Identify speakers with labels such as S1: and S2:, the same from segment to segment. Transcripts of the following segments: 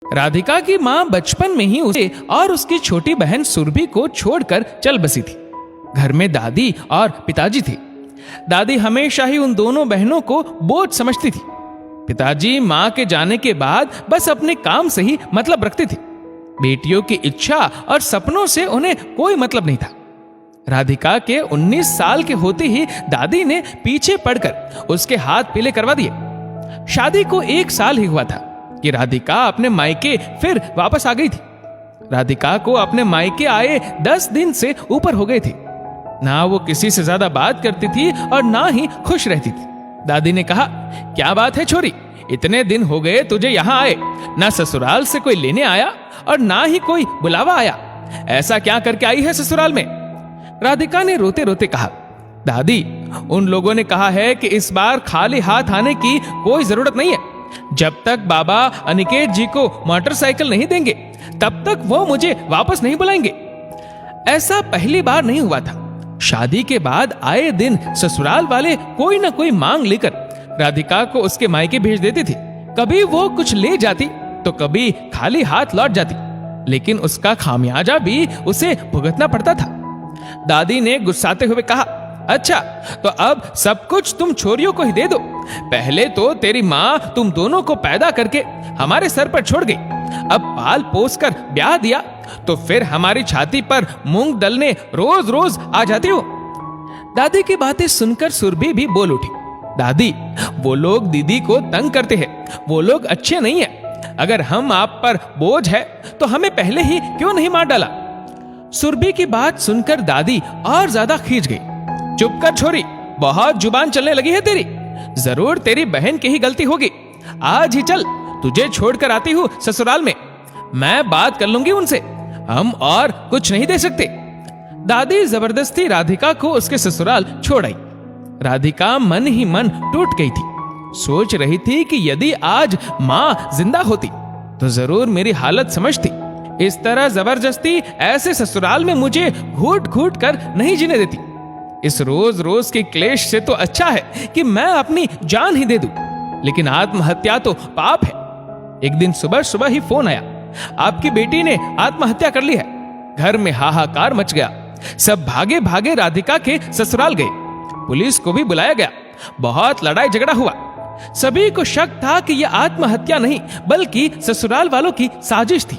S1: राधिका की माँ बचपन में ही उसे और उसकी छोटी बहन सुरभि को छोड़कर चल बसी थी। घर में दादी और पिताजी थे। दादी हमेशा ही उन दोनों बहनों को बोझ समझती थी। पिताजी माँ के जाने के बाद बस अपने काम से ही मतलब रखते थे। बेटियों की इच्छा और सपनों से उन्हें कोई मतलब नहीं था। राधिका के 19 साल के होते ही दादी ने पीछे पड़कर उसके हाथ पीले करवा दिए। शादी को 1 साल ही हुआ था कि राधिका अपने मायके फिर वापस आ गई थी। राधिका को अपने मायके आए 10 दिन से ऊपर हो गए थे। ना वो किसी से ज्यादा बात करती थी और ना ही खुश रहती थी। दादी ने कहा, क्या बात है छोरी, इतने दिन हो गए तुझे यहाँ आए, ना ससुराल से कोई लेने आया और ना ही कोई बुलावा आया। ऐसा क्या करके आई है ससुराल में? राधिका ने रोते रोते कहा, दादी उन लोगों ने कहा है कि इस बार खाली हाथ आने की कोई जरूरत नहीं है। जब तक बाबा अनिकेत जी को मोटरसाइकिल नहीं देंगे तब तक वो मुझे वापस नहीं बुलाएंगे। ऐसा पहली बार नहीं हुआ था। शादी के बाद आए दिन ससुराल वाले कोई ना कोई मांग लेकर राधिका को उसके मायके भेज देते थे। कभी वो कुछ ले जाती तो कभी खाली हाथ लौट जाती, लेकिन उसका खामियाजा भी उसे भुगतना पड़ता था। दादी ने गुस्साते हुए कहा, अच्छा तो अब सब कुछ तुम छोरियों को ही दे दो। पहले तो तेरी माँ तुम दोनों को पैदा करके हमारे सर पर छोड़ गई, अब पाल पोस कर ब्याह दिया तो फिर हमारी छाती पर मूंग दलने रोज रोज आ जाती हो। दादी की बातें सुनकर सुरभि भी बोल उठी, दादी वो लोग दीदी को तंग करते हैं, वो लोग अच्छे नहीं है। अगर हम आप पर बोझ है तो हमें पहले ही क्यों नहीं मार डाला? सुरभि की बात सुनकर दादी और ज्यादा खींच गई। चुप कर छोरी, बहुत जुबान चलने लगी है तेरी। जरूर तेरी बहन की ही गलती होगी। आज ही चल, तुझे छोड़कर आती हूँ ससुराल में। मैं बात कर लूंगी उनसे, हम और कुछ नहीं दे सकते। दादी जबरदस्ती राधिका को उसके ससुराल छोड़ आई। राधिका मन ही मन टूट गई थी। सोच रही थी कि यदि आज माँ जिंदा होती तो जरूर मेरी हालत समझती। इस तरह जबरदस्ती ऐसे ससुराल में मुझे घूट घूट कर नहीं जीने देती। इस रोज रोज के क्लेश से तो अच्छा है कि मैं अपनी जान ही दे दूं। लेकिन आत्महत्या तो पाप है। एक दिन सुबह सुबह ही फोन आया, आपकी बेटी ने आत्महत्या कर ली है। घर में हाहाकार मच गया। सब भागे भागे राधिका के ससुराल गए। पुलिस को भी बुलाया गया। बहुत लड़ाई झगड़ा हुआ। सभी को शक था कि यह आत्महत्या नहीं बल्कि ससुराल वालों की साजिश थी।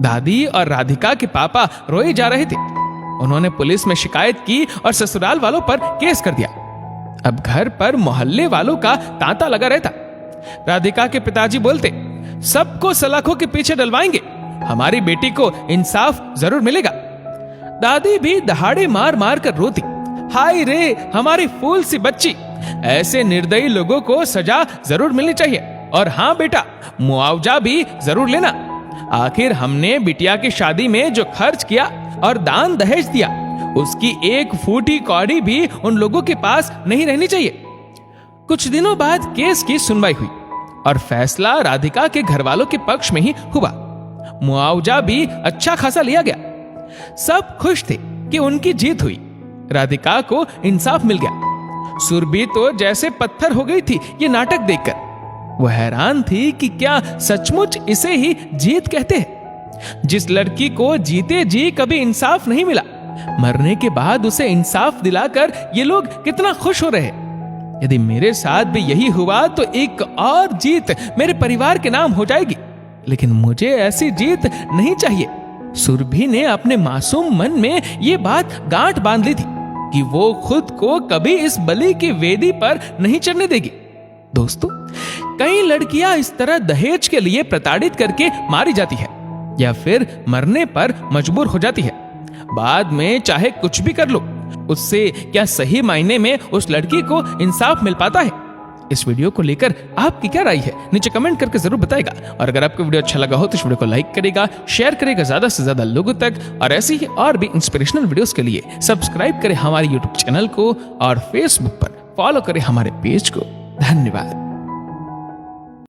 S1: दादी और राधिका के पापा रोए जा रहे थे। उन्होंने पुलिस में शिकायत की और ससुराल वालों पर केस कर दिया। अब घर पर मोहल्ले वालों का तांता लगा रहता। राधिका के पिताजी बोलते, सबको सलाखों के पीछे डलवाएंगे, हमारी बेटी को इंसाफ जरूर मिलेगा। दादी भी दहाड़े मार मार कर रोती, हाय रे हमारी फूल सी बच्ची। ऐसे निर्दयी लोगों को सजा जरूर मिलनी चाहिए। और हाँ बेटा, मुआवजा भी जरूर लेना। आखिर हमने बिटिया की शादी में जो खर्च किया और दान दहेज दिया, उसकी एक फूटी कौड़ी भी उन लोगों के पास नहीं रहनी चाहिए। कुछ दिनों बाद केस की सुनवाई हुई और फैसला राधिका के घर वालों के पक्ष में ही हुआ। मुआवजा भी अच्छा खासा लिया गया। सब खुश थे कि उनकी जीत हुई। राधिका को इंसाफ मिल गया। सुरभि तो जैसे पत्थर हो गई थी ये नाटक देखकर। वो हैरान थी कि क्या सचमुच इसे ही जीत कहते हैं। जिस लड़की को जीते जी कभी इंसाफ नहीं मिला, मरने के बाद उसे इंसाफ दिलाकर ये लोग कितना खुश हो रहे हैं। यदि मेरे साथ भी यही हुआ तो एक और जीत मेरे परिवार के नाम हो जाएगी। लेकिन मुझे ऐसी जीत नहीं चाहिए। सुरभि ने अपने मासूम मन में ये बात गांठ बांध ली थी कि वो खुद को कभी इस बलि की वेदी पर नहीं चढ़ने देगी। दोस्तों, कई लड़कियां इस तरह दहेज के लिए प्रताड़ित करके मारी जाती है या फिर मरने पर मजबूर हो जाती है। बाद में चाहे कुछ भी कर लो, उससे क्या सही मायने में उस लड़की को इंसाफ मिल पाता है? इस वीडियो को लेकर आपकी क्या राय है नीचे कमेंट करके जरूर बताएगा। और अगर आपको वीडियो अच्छा लगा हो तो इस वीडियो को लाइक करेगा, शेयर करेगा ज्यादा से ज्यादा लोगों तक। और ऐसी ही और भी इंस्पिरेशनल वीडियोस के लिए सब्सक्राइब करें हमारे यूट्यूब चैनल को और फेसबुक पर फॉलो करें हमारे पेज को। धन्यवाद।